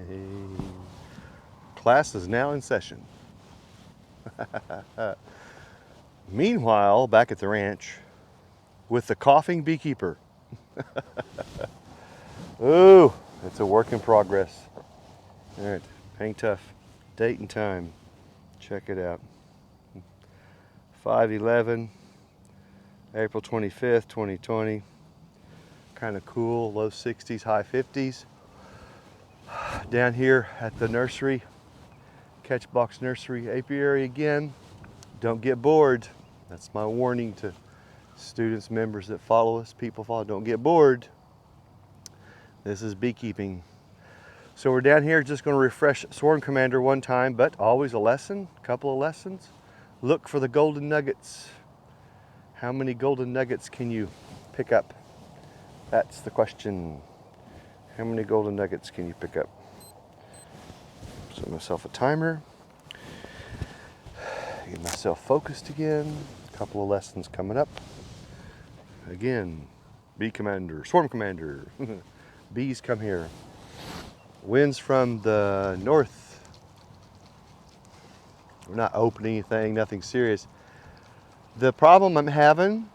Hey. Class is now in session. Meanwhile, back at the ranch with the coughing beekeeper. Ooh, it's a work in progress. All right, hang tough. Date and time. Check it out. 5/11, April 25th, 2020. Kind of cool, low 60s, high 50s. Down here at the nursery, Catchbox Nursery apiary again. Don't get bored. That's my warning to students, members that follow us, people follow. Don't get bored. This is beekeeping. So we're down here just going to refresh Swarm Commander one time, but always a lesson, a couple of lessons. Look for the golden nuggets. How many golden nuggets can you pick up? That's the question. How many golden nuggets can you pick up? Set myself a timer. Get myself focused again. A couple of lessons coming up. Again, Bee Commander, Swarm Commander. Bees come here. Winds from the north. We're not opening anything, nothing serious. The problem I'm having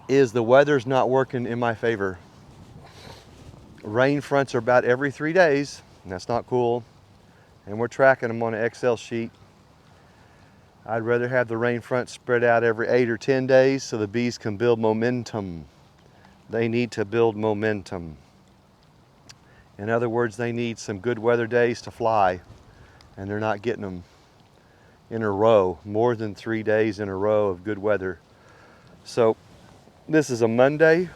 is the weather's not working in my favor. Rain fronts are about every 3 days, and that's not cool. And we're tracking them on an Excel sheet. I'd rather have the rain front spread out every 8 or 10 days so the bees can build momentum. They need to build momentum. In other words, they need some good weather days to fly, and they're not getting them in a row, more than 3 days in a row of good weather. So this is a Monday.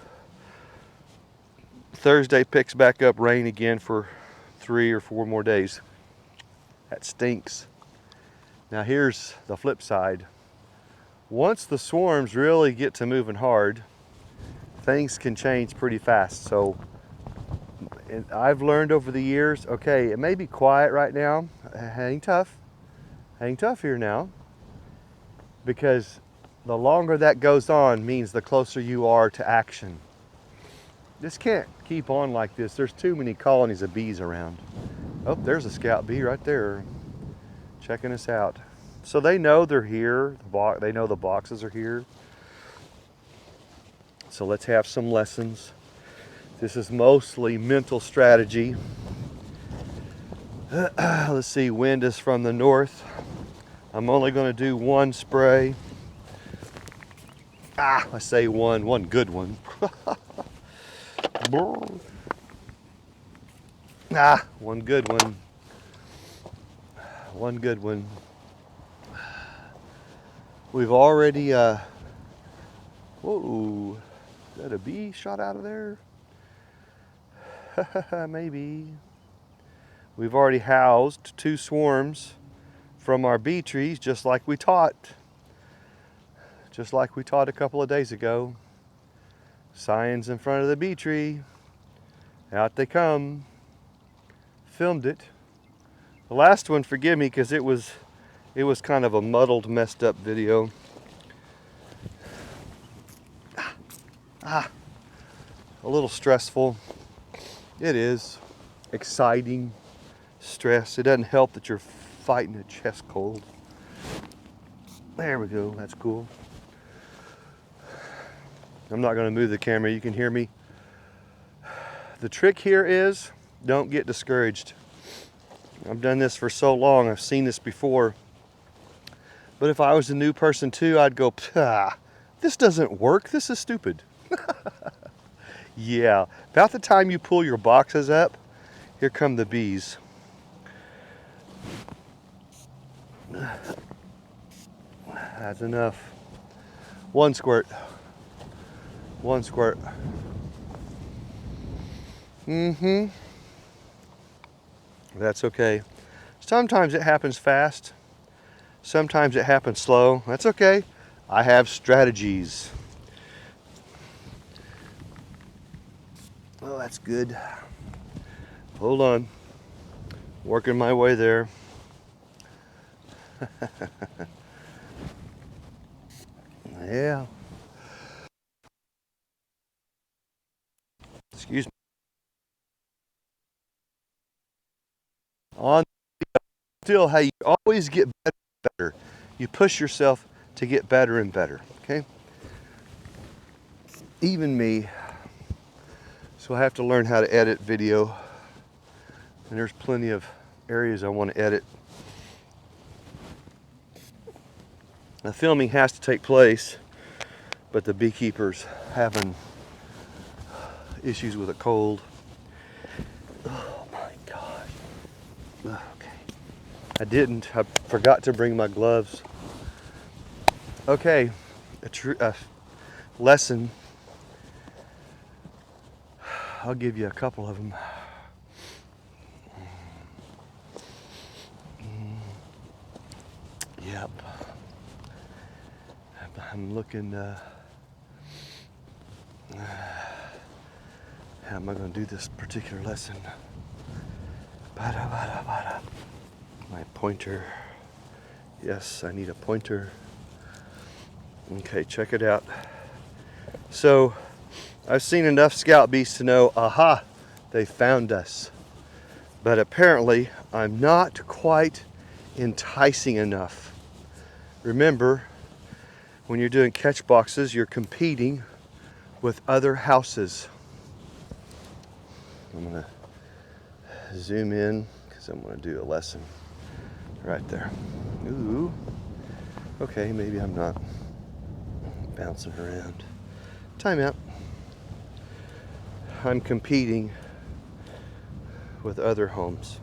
Thursday picks back up rain again for 3 or 4 more days. That stinks. Now here's the flip side. Once the swarms really get to moving hard, things can change pretty fast. So I've learned over the years, okay, it may be quiet right now. Hang tough here now, because the longer that goes on means the closer you are to action. This can't keep on like this. There's too many colonies of bees around. Oh, there's a scout bee right there checking us out. So they know they're here. They know the boxes are here. So let's have some lessons. This is mostly mental strategy. Let's see, wind is from the north. I'm only going to do one spray. I say one good one. One good one. One good one. We've already, whoa, is that a bee shot out of there? Maybe. We've already housed 2 swarms from our bee trees, just like we taught. Just like we taught a couple of days ago. Signs in front of the bee tree. Out they come. Filmed it. The last one, forgive me, because it was kind of a muddled, messed up video. A little stressful. It is. Exciting. Stress. It doesn't help that you're fighting a chest cold. There we go. That's cool. I'm not going to move the camera. You can hear me. The trick here is don't get discouraged. I've done this for so long. I've seen this before. But if I was a new person too, I'd go, this doesn't work. This is stupid. Yeah. About the time you pull your boxes up, here come the bees. That's enough. One squirt. One squirt. That's okay. Sometimes it happens fast. Sometimes it happens slow. That's okay. I have strategies. Oh, that's good. Hold on. Working my way there. Yeah. Excuse me. on still how you always get better and better. You push yourself to get better and better, okay? Even me, so I have to learn how to edit video, and there's plenty of areas I want to edit. The filming has to take place, but the beekeeper's having issues with a cold. Oh my gosh. Okay. I forgot to bring my gloves. Okay, a lesson. I'll give you a couple of them. Yep. I'm looking, how am I going to do this particular lesson? My pointer. Yes, I need a pointer. Okay, check it out. So, I've seen enough scout bees to know, aha, they found us. But apparently, I'm not quite enticing enough. Remember, when you're doing catch boxes, you're competing with other houses. I'm gonna zoom in because I'm gonna do a lesson right there. Ooh, okay, maybe I'm not bouncing around. Time out. I'm competing with other homes.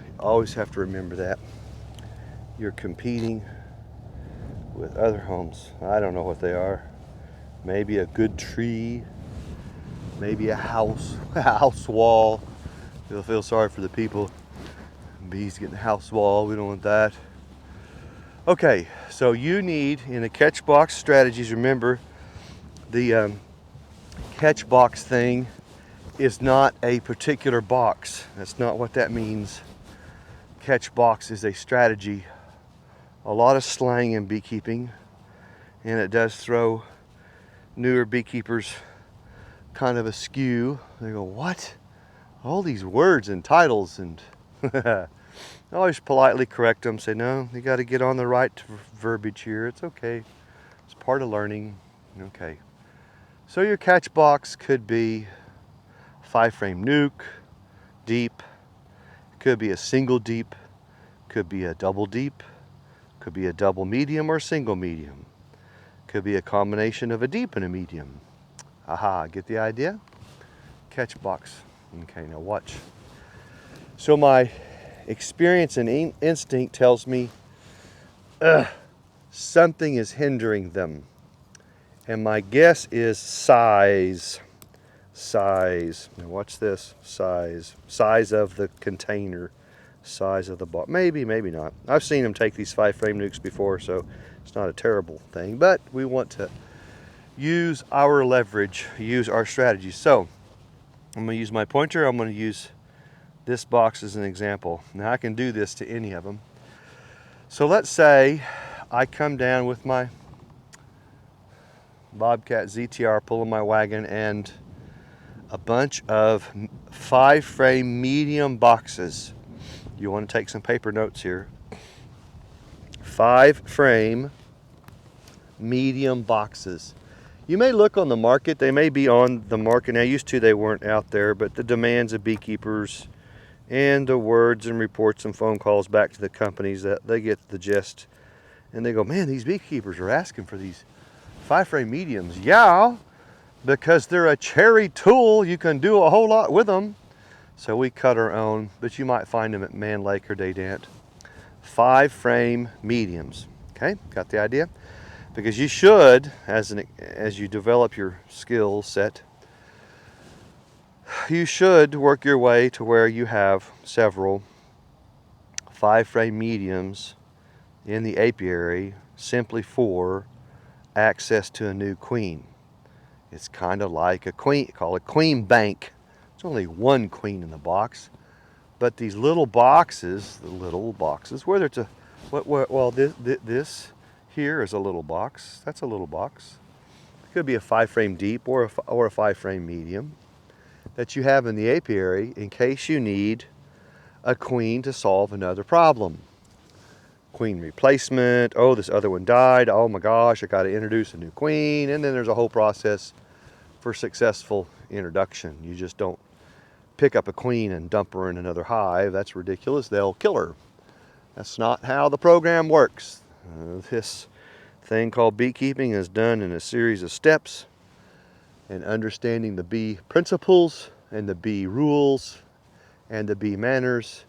You always have to remember that. You're competing with other homes. I don't know what they are. Maybe a good tree, maybe a house, a house wall. You'll feel sorry for the people. Bees getting a house wall, we don't want that. Okay, so you need, in the catch box strategies, remember the catch box thing is not a particular box. That's not what that means. Catch box is a strategy. A lot of slang in beekeeping, and it does throw newer beekeepers kind of askew. They go, what? All these words and titles, and I always politely correct them, say, no, you got to get on the right verbiage here. It's okay. It's part of learning. Okay. So your catch box could be 5-frame nuke, deep. It could be a single deep. Could be a double deep. Could be a double medium or a single medium. Could be a combination of a deep and a medium. Aha, get the idea? Catch box. Okay, now watch. So my experience and instinct tells me something is hindering them. And my guess is size. Size. Now watch this. Size. Size of the container. Size of the box. Maybe, maybe not. I've seen them take these 5-frame nukes before, so it's not a terrible thing. But we want to use our leverage, use our strategy. So I'm going to use my pointer. I'm going to use this box as an example. Now I can do this to any of them. So let's say I come down with my Bobcat ZTR pulling my wagon and a bunch of 5-frame medium boxes. You want to take some paper notes here. 5-frame medium boxes. You may look on the market. They may be on the market now. Used to, they weren't out there, but the demands of beekeepers and the words and reports and phone calls back to the companies, that they get the gist, and they go, man, these beekeepers are asking for these 5-frame mediums. Yeah, because they're a cherry tool. You can do a whole lot with them. So we cut our own, but you might find them at Man Lake or Daydant. 5-frame mediums. Okay, got the idea? Because you should, as you develop your skill set, you should work your way to where you have several 5-frame mediums in the apiary simply for access to a new queen. It's kind of like a queen, call it queen bank. There's only one queen in the box, but these little boxes, whether it's this here is a little box. That's a little box. It could be a 5-frame deep or a 5-frame medium that you have in the apiary in case you need a queen to solve another problem. Queen replacement, oh, this other one died, oh my gosh, I got to introduce a new queen, and then there's a whole process for successful introduction. You just don't pick up a queen and dump her in another hive. That's ridiculous. They'll kill her. That's not how the program works. This thing called beekeeping is done in a series of steps, and understanding the bee principles and the bee rules and the bee manners.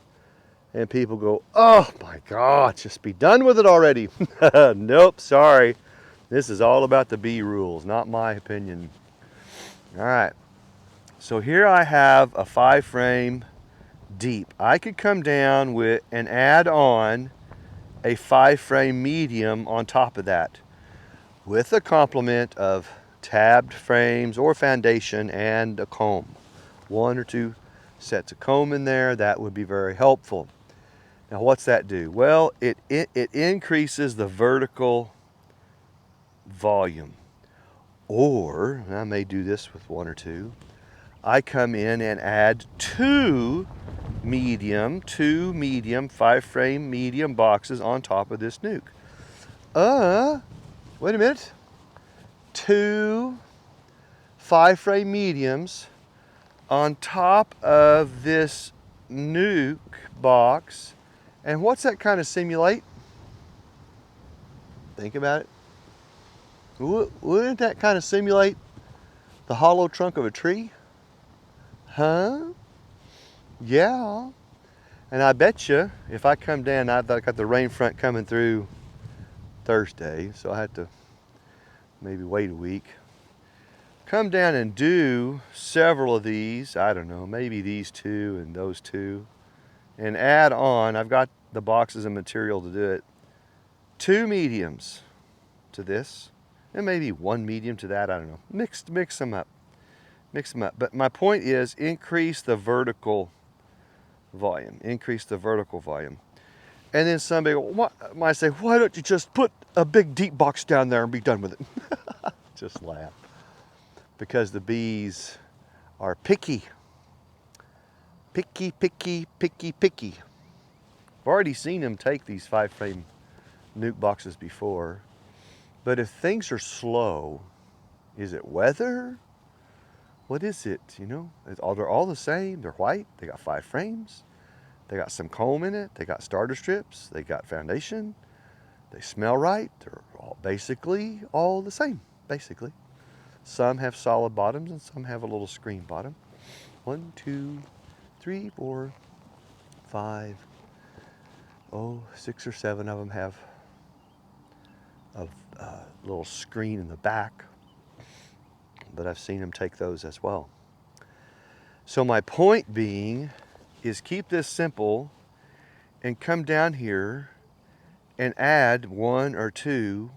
And people go, oh my God, just be done with it already. Nope, sorry. This is all about the bee rules, not my opinion. All right, so here I have a 5-frame deep. I could come down with and add on a 5-frame medium on top of that with a complement of tabbed frames or foundation and a comb. 1 or 2 sets of comb in there, that would be very helpful. Now what's that do? Well, it increases the vertical volume. Or, and I may do this with 1 or 2, I come in and add 2 medium 5-frame medium boxes on top of this nuke. Wait a minute. 2 5-frame mediums on top of this nuke box. And what's that kind of simulate? Think about it. Wouldn't that kind of simulate the hollow trunk of a tree? Huh? Yeah. And I bet you if I come down, I've got the rain front coming through Thursday, so I have to maybe wait a week. Come down and do several of these, I don't know, maybe these 2 and those 2, and add on, I've got the boxes and material to do it, 2 mediums to this, and maybe 1 medium to that, I don't know. Mix them up. Mix them up. But my point is, increase the vertical volume. Increase the vertical volume. And then somebody might say, why don't you just put a big deep box down there and be done with it? Just laugh. Because the bees are picky. Picky, picky, picky, picky. I've already seen them take these 5-frame nuke boxes before. But if things are slow, is it weather? What is it, you know? They're all the same. They're white. They got 5 frames. They got some comb in it. They got starter strips. They got foundation. They smell right. They're all basically all the same, basically. Some have solid bottoms and some have a little screen bottom. 1, 2, 3, 4, 5, 6 or 7 of them have a little screen in the back, but I've seen them take those as well. So my point being is keep this simple and come down here and add 1 or 2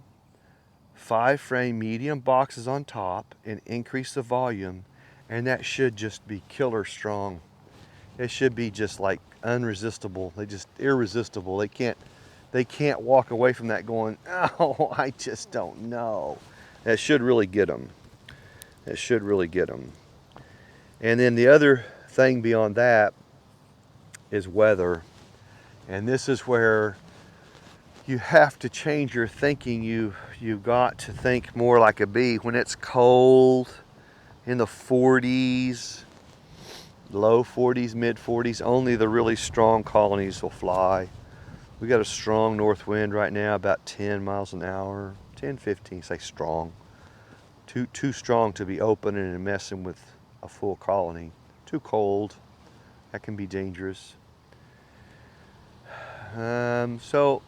5-frame medium boxes on top and increase the volume, and that should just be killer strong. It should be just like unresistible. They just irresistible. They can't walk away from that going, oh, I just don't know. That should really get them. It should really get them. And then the other thing beyond that is weather. And this is where you have to change your thinking. You've got to think more like a bee. When it's cold, in the 40s, low 40s, mid 40s, only the really strong colonies will fly. We got a strong north wind right now, about 10 miles an hour, 10, 15, say strong. Too strong to be opening and messing with a full colony. Too cold, that can be dangerous. So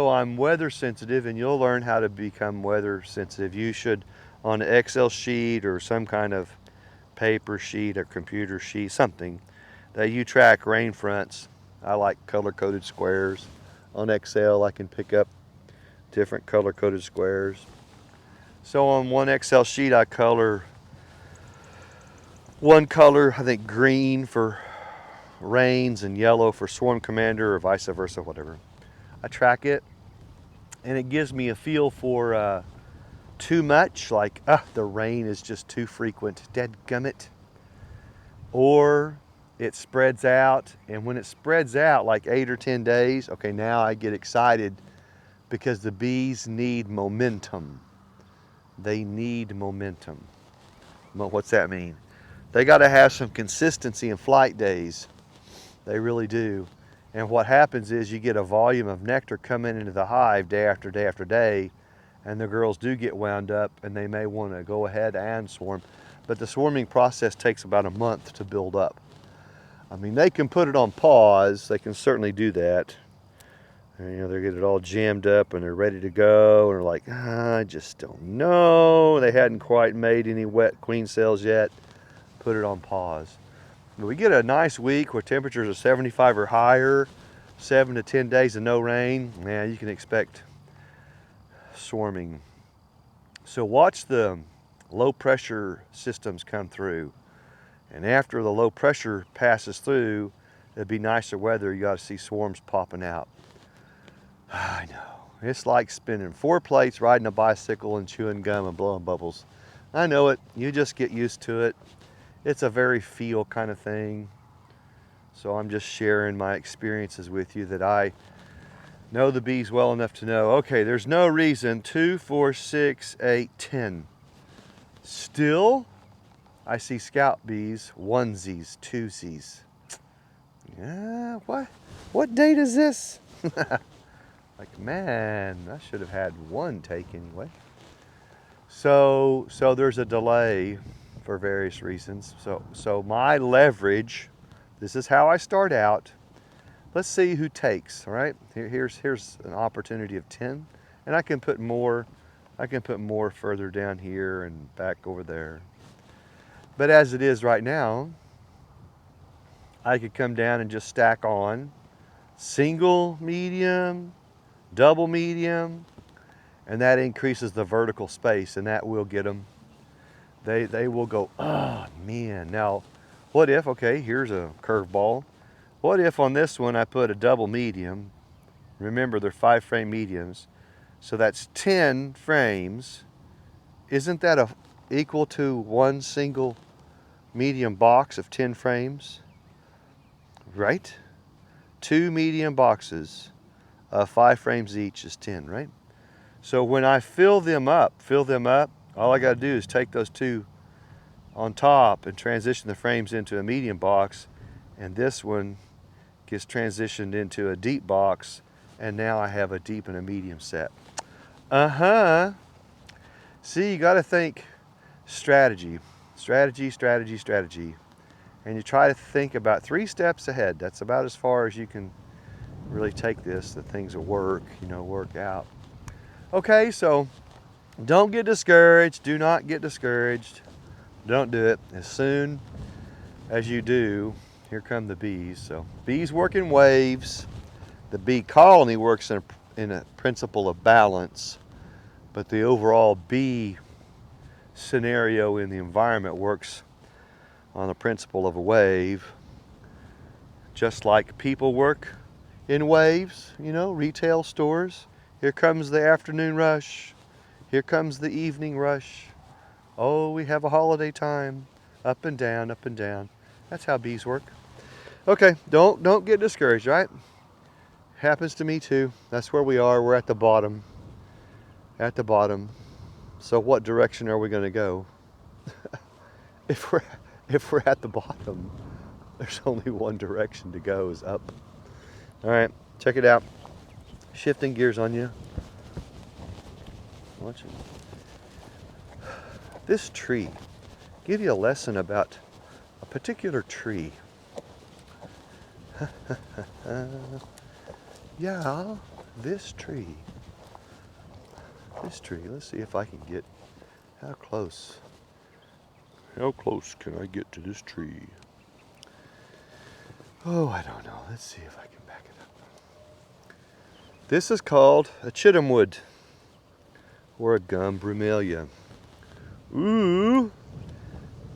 I'm weather sensitive, and you'll learn how to become weather sensitive. You should, on an Excel sheet or some kind of paper sheet or computer sheet, something that you track rain fronts. I like color-coded squares. On Excel, I can pick up different color-coded squares. So on one Excel sheet, I color one color, I think green for rains and yellow for swarm commander, or vice versa, whatever. I track it, and it gives me a feel for too much, like the rain is just too frequent, dadgummit. Or it spreads out. And when it spreads out like 8 or 10 days, okay, now I get excited because the bees need momentum. They need momentum. Well, what's that mean? They got to have some consistency in flight days. They really do. And what happens is you get a volume of nectar coming into the hive day after day after day, and the girls do get wound up and they may want to go ahead and swarm. But the swarming process takes about a month to build up. I mean, they can put it on pause. They can certainly do that. And, you know, they get it all jammed up and they're ready to go. And they're like, I just don't know. They hadn't quite made any wet queen cells yet. Put it on pause. But we get a nice week where temperatures are 75 or higher, 7 to 10 days of no rain. Man, you can expect swarming. So watch the low pressure systems come through. And after the low pressure passes through, it'd be nicer weather. You got to see swarms popping out. I know. It's like spinning 4 plates, riding a bicycle, and chewing gum and blowing bubbles. I know it. You just get used to it. It's a very feel kind of thing. So I'm just sharing my experiences with you that I know the bees well enough to know, okay, there's no reason 2, 4, 6, 8, 10. Still, I see scout bees, onesies, twosies. Yeah, what date is this? Like, man, I should have had one take anyway. So there's a delay for various reasons. So my leverage, this is how I start out. Let's see who takes, all right? Here's an opportunity of 10, and I can put more further down here and back over there. But as it is right now, I could come down and just stack on single medium, double medium, and that increases the vertical space, and that will get them. They will go, oh man. Now, what if, okay, here's a curveball. What if on this one I put a double medium? Remember, they're 5 frame mediums, so that's 10 frames. Isn't that equal to one single medium box of 10 frames? Right? 2 medium boxes of 5 frames each is 10, right? So when I fill them up, all I got to do is take those 2 on top and transition the frames into a medium box, and this one gets transitioned into a deep box, and now I have a deep and a medium set. See, you got to think strategy, and you try to think about 3 steps ahead. That's about as far as you can really take this, that things will work, work out. Okay, so don't get discouraged. Do not get discouraged. Don't do it. As soon as you do, here come the bees. So bees work in waves. The bee colony works in a principle of balance, but the overall bee scenario in the environment works on the principle of a wave, just like people work in waves, retail stores. Here comes the afternoon rush. Here comes the evening rush. Oh, we have a holiday time. Up and down, up and down. That's how bees work. Okay, don't get discouraged, right? Happens to me too. That's where we are. We're at the bottom. At the bottom. So what direction are we going to go? If we're at the bottom, there's only one direction to go, is up. All right, check it out. Shifting gears on you. Watch it. This tree, give you a lesson about a particular tree. Yeah, this tree. Let's see if I can get, how close can I get to this tree? Oh, I don't know. Let's see if I can back it up. This is called a chitomwood, or a gum brumelia. Ooh,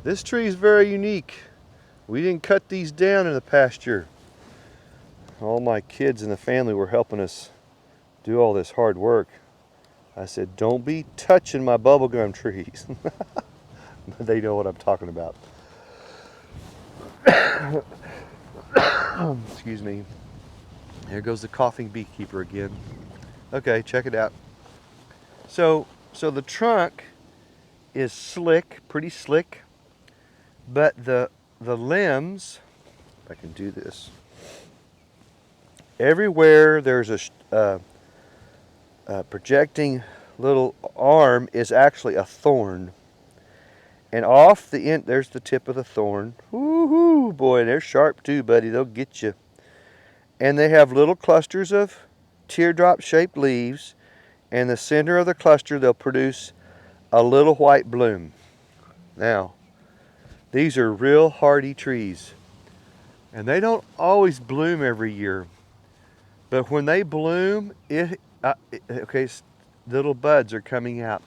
this tree is very unique. We didn't cut these down in the pasture. All my kids in the family were helping us do all this hard work. I said, don't be touching my bubblegum trees. They know what I'm talking about. Excuse me. Here goes the coughing beekeeper again. Okay, check it out. So the trunk is slick, pretty slick, but the limbs, if I can do this, everywhere there's a projecting little arm is actually a thorn. And off the end, there's the tip of the thorn. Woohoo, boy, they're sharp too, buddy. They'll get you. And they have little clusters of teardrop-shaped leaves. And the center of the cluster, they'll produce a little white bloom. Now, these are real hardy trees. And they don't always bloom every year. But when they bloom, little buds are coming out.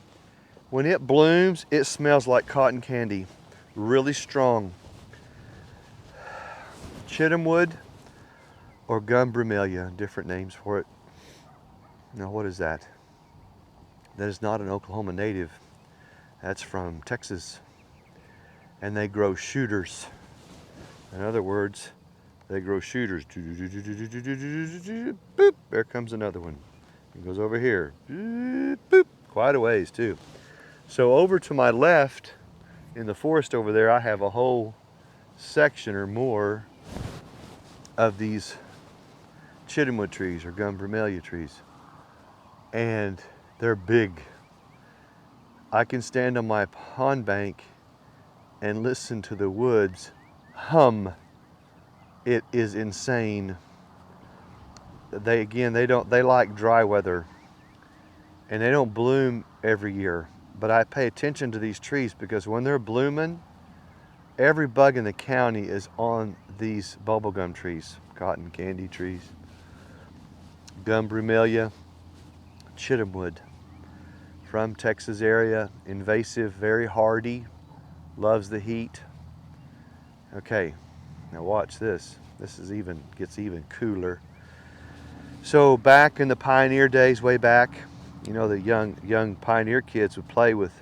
When it blooms, it smells like cotton candy, really strong. Chitomwood or gum bromeliad, different names for it. Now what is that? That is not an Oklahoma native. That's from Texas. And they grow shooters. In other words, they grow shooters. Boop, there comes another one. It goes over here. Boop, quite a ways too. So over to my left, in the forest over there, I have a whole section or more of these chitomwood trees or gum bromeliad trees. And they're big. I can stand on my pond bank and listen to the woods hum. It is insane. They like dry weather. And they don't bloom every year. But I pay attention to these trees because when they're blooming, every bug in the county is on these bubblegum trees, cotton candy trees. Gum bromeliad, chitomwood, from Texas area, invasive, very hardy, loves the heat. Okay, now watch this. This is gets even cooler. So back in the pioneer days, way back, you know, the young pioneer kids would play with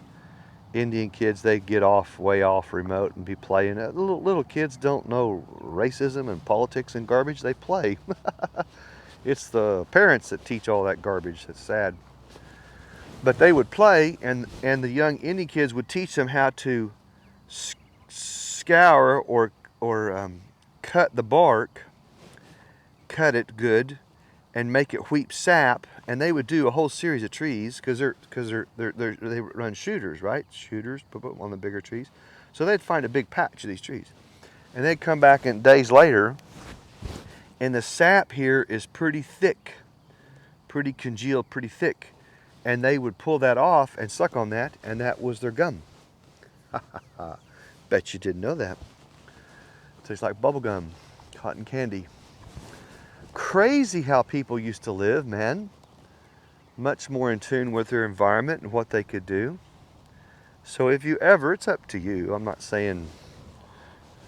Indian kids. They'd get way off remote and be playing. Little kids don't know racism and politics and garbage. They play. It's the parents that teach all that garbage. That's sad. But they would play, and the young Indian kids would teach them how to scour or cut the bark, cut it good, and make it weep sap. And they would do a whole series of trees because they run shooters, right? Shooters on the bigger trees. So they'd find a big patch of these trees, and they'd come back in days later, and the sap here is pretty thick, pretty congealed, pretty thick, and they would pull that off and suck on that, and that was their gum. Bet you didn't know that. Tastes like bubblegum, cotton candy. Crazy how people used to live, man. Much more in tune with their environment and what they could do. So if you ever, it's up to you. I'm not saying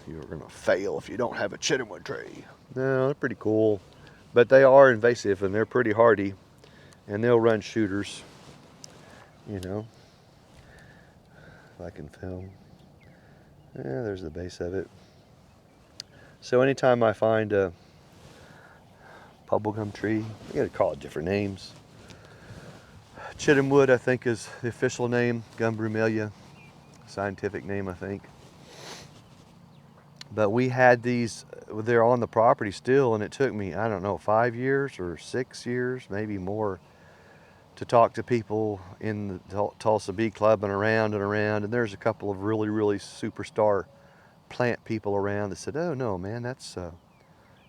you're gonna fail if you don't have a chitomwood tree. No, they're pretty cool. But they are invasive and they're pretty hardy. And they'll run shooters, you know. If I can film. Yeah, there's the base of it. So anytime I find a bubblegum tree, you gotta call it different names. Chitomwood, I think, is the official name. Gum bromeliad, scientific name, I think. But we had these, they're on the property still, and it took me, I don't know, 5 years or 6 years, maybe more, to talk to people in the Tulsa Bee Club and around. And there's a couple of really, really superstar plant people around that said, oh no, man, that's a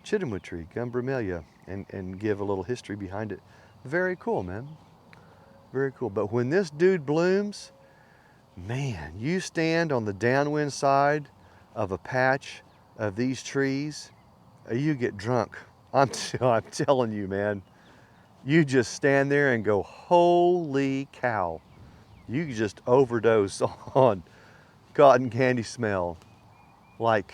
chitomwood tree, gum bromeliad, and give a little history behind it. Very cool, man. Very cool. But when this dude blooms, man, you stand on the downwind side of a patch of these trees, you get drunk. I'm telling you, man. You just stand there and go, holy cow. You just overdose on cotton candy smell. Like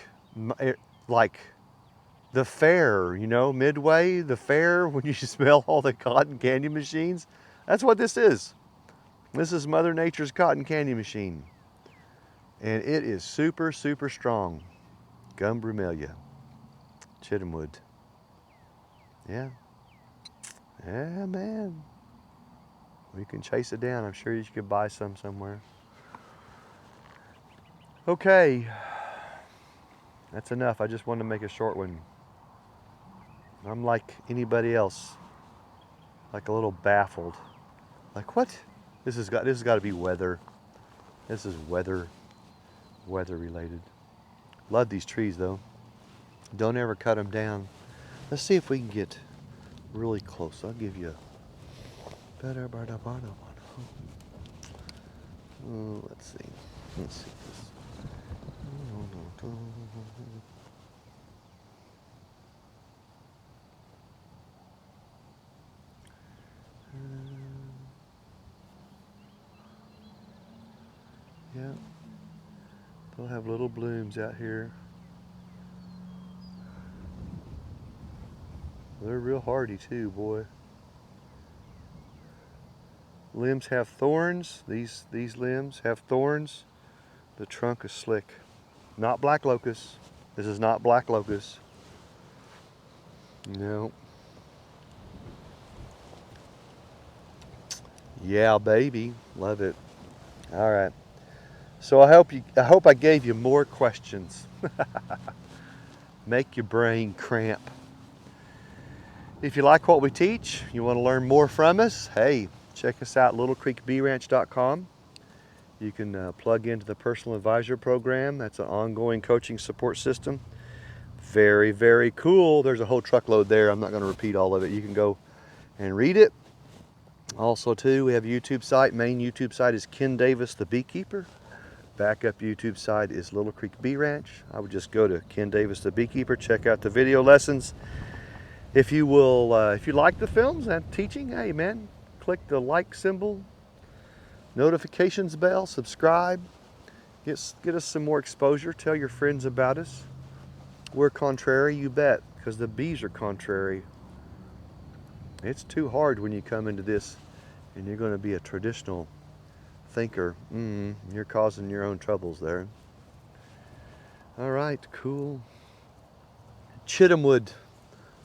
the fair, you know, Midway, the fair, when you smell all the cotton candy machines. That's what this is. This is Mother Nature's cotton candy machine. And it is super, super strong. Gum bromeliad. Chitamwood. Yeah. Yeah, man. We can chase it down. I'm sure you could buy some somewhere. Okay. That's enough. I just wanted to make a short one. I'm like anybody else. Like a little baffled. Like what? This has got to be weather. This is weather related. Love these trees though. Don't ever cut them down. Let's see if we can get really close. I'll give you a better. Let's see. Let's see this. Yeah. They'll have little blooms out here. They're real hardy too, boy. Limbs have thorns. These limbs have thorns. The trunk is slick. Not black locust. This is not black locust. No. Yeah, baby. Love it. All right. So I hope I gave you more questions. Make your brain cramp. If you like what we teach, you want to learn more from us, hey, check us out, littlecreekbeeranch.com. You can plug into the personal advisor program. That's an ongoing coaching support system. Very, very cool. There's a whole truckload there. I'm not going to repeat all of it. You can go and read it. Also, too, we have a YouTube site. Main YouTube site is Ken Davis, the Beekeeper. Backup YouTube site is Little Creek Bee Ranch. I would just go to Ken Davis, the Beekeeper. Check out the video lessons. If you like the films and teaching, hey man, click the like symbol, notifications bell, subscribe. Get us some more exposure. Tell your friends about us. We're contrary, you bet, because the bees are contrary. It's too hard when you come into this and you're going to be a traditional thinker. You're causing your own troubles there. All right, cool. Chitamwood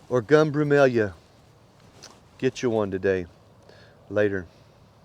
or gum brumelia. Get you one today. Later.